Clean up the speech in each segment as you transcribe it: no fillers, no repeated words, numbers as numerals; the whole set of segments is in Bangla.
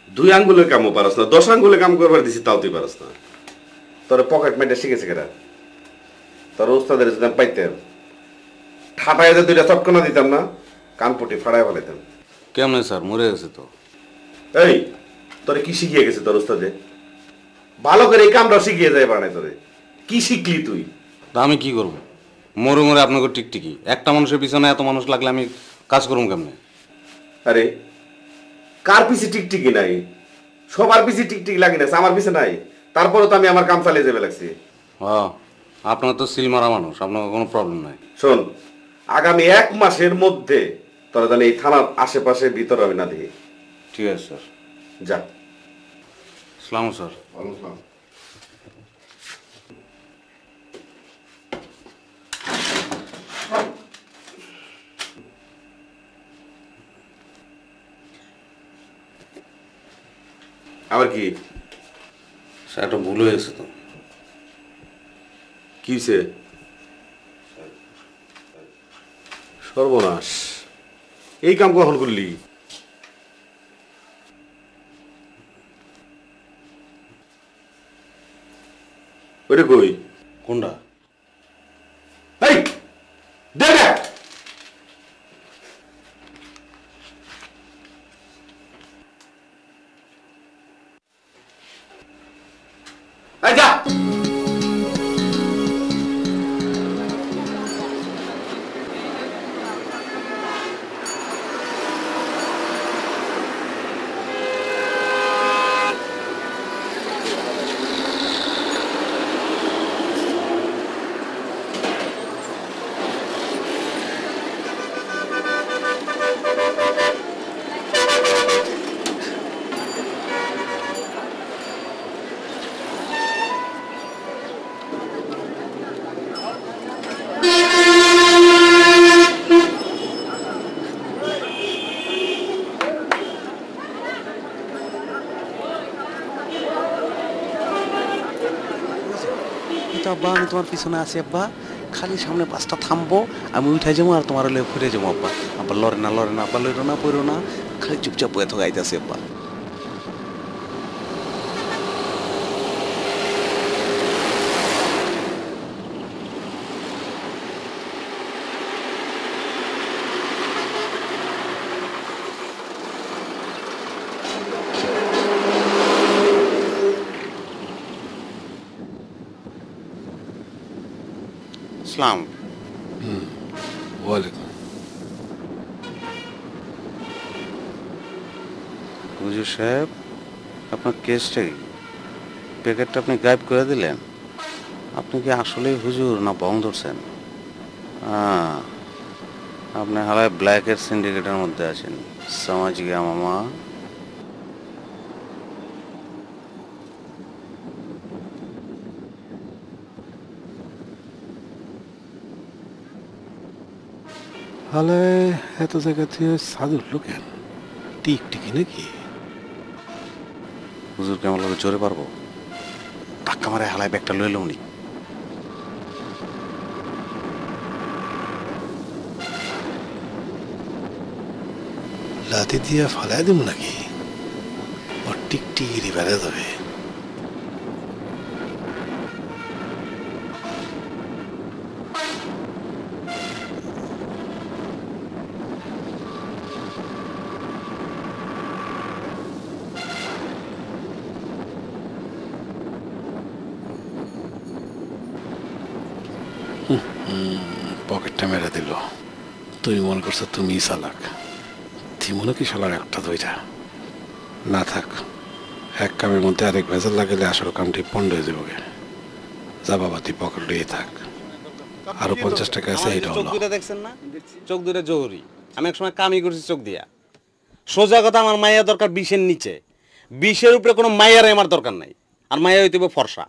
2 আঙ্গুলের কামও পারস না, 10 আঙ্গুলে কাম করবার দিছি তাও তুই পারস না। তোর পকেট মেটে শিখেছে কেরা? তোর উস্তাদের যদি আমি পাইতেন, ঠাটায় যে 2টা চটকনা দিতাম না, কানপটি ফাড়ায় ফেলাইতাম। কেমনে স্যার, মরে গেছে তো। এই তোরে কি শিখিয়ে গেছে তোর উস্তাদে? ভালো করে এই কামটা শিখিয়ে যায় বানাই তোরে। কি শিখলি তুই? তা আমি কি করবো? মরে মরে আপনাকে টিকটিকি, একটা মানুষের পিছনে এত মানুষ লাগলে আমি কাজ করবো কেমনে? আরে কার পিছে টিকটিকি নাই? সবার পিছে টিকটিকি লাগি না, আমার পিছে নাই। তারপরে তো আমি আমার কাম চালিয়ে যাবে লাগছি। হ্যাঁ, আপনার তো সিল মারা মানুষ, আপনার কোনো প্রবলেম নাই। শোন, আগামী 1 মাসের মধ্যে তোরা জানি এই থানার আশেপাশে ভিতরে হবে না দেখি। ঠিক আছে স্যার। যা। সালাম স্যার। আবার কি? স্যার একটা ভুল হয়ে গেছে তো। কিছে? সর্বনাশ, এই কাম কখন করলি? ওরে কই? কোনটা? এই দে দে। এই যা। আব্বা আমি তোমার পিছনে আছি আব্বা, খালি সামনে বাসটা থামবো, আমি উঠে যাবো আর তোমার লয়ে ফিরে যাবো আব্বা। আব্বা লড়ে না আব্বা, লড়ো না পড়ো না, খালি চুপচাপ বয়ে তো গাইতেছি আব্বা। ইসলাম। ওয়ালাইকুম। হুজুর সাহেব, আপনার কেসটা কি? প্যাকেটটা আপনি গায়েব করে দিলেন। আপনি কি আসলেই হুজুর না বং ধরছেন? আপনি হালায় ব্ল্যাকের সিন্ডিকেটের মধ্যে আছেন। সামাজিক মামা। তাহলে এত জায়গা থেকে সাধু উঠলো কেন? টিকটিকি নাকি? হুজুর কেমন লোক জোরে পারবো? ধাক্কা মারে হালায় ব্যাগটা লইল উনি। লাথি দিয়ে ফালাই দিব নাকি? ওর টিকটিকিরি বেড়ে যাবে। পকেটটা মেরে দিল। তুমি মনে করছো তুমি চালাক, মনে কি শালার একটা দুইটা না থাক। এক কামের মধ্যে আরেক ভেজাল লাগালে আসল কামটি পণ্ড হয়ে যাবে। যা বাবা তুই পকেট দিয়ে থাক, আরো 50 টাকা আছে। এটা চোখ দুটা দেখছেন না? চোখ দুটা জহুরি। আমি এক সময় কামই করছি চোখ দিয়া। সোজা কথা, আমার মাইয়া দরকার 20-এর নিচে। 20-এর উপরে কোনো মাইয়ার আমার দরকার নাই। আর মাইয়া হইতে ফর্সা।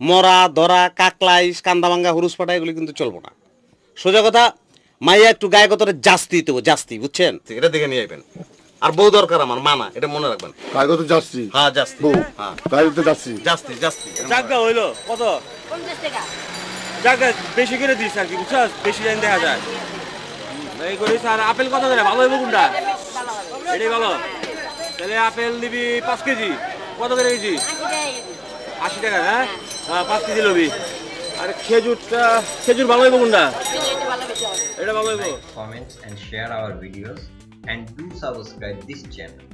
মরা ধরা কাকলাইশ কান্দা ভাঙ্গা হুরুস ফাটা এগুলি কিন্তু চলবো না। সোজা কথা, মাইয়া একটু গায়ে কতটা জাস্তি হইতে জাস্তি, বুঝছেন? এটা দেখে নিয়ে আইবেন। আর বউ দরকার আমার মানা, এটা মনে রাখবেন। কাগজ যাচ্ছি। হ্যাঁ জাস্তি। হ্যাঁ গাড়িতে যাচ্ছি। জাস্তি জাস্তি। জায়গা হইলো কত? 50 টাকা। জায়গা বেশি করে দিস আর কি, বুঝছস? বেশি জানি দেখা যায়। এই করিস। আর আপেল কত করে? ভালো হইব কোনটা? এটাই ভালো। তাহলে আপেল নিবি 5 কেজি, কত করে কেজি? 80 টাকা, হ্যাঁ 5 কেজি লবি। আর খেজুর ভালো হইব কোনটা? এটা ভালো হইব। Comment and share our videos and do subscribe this channel.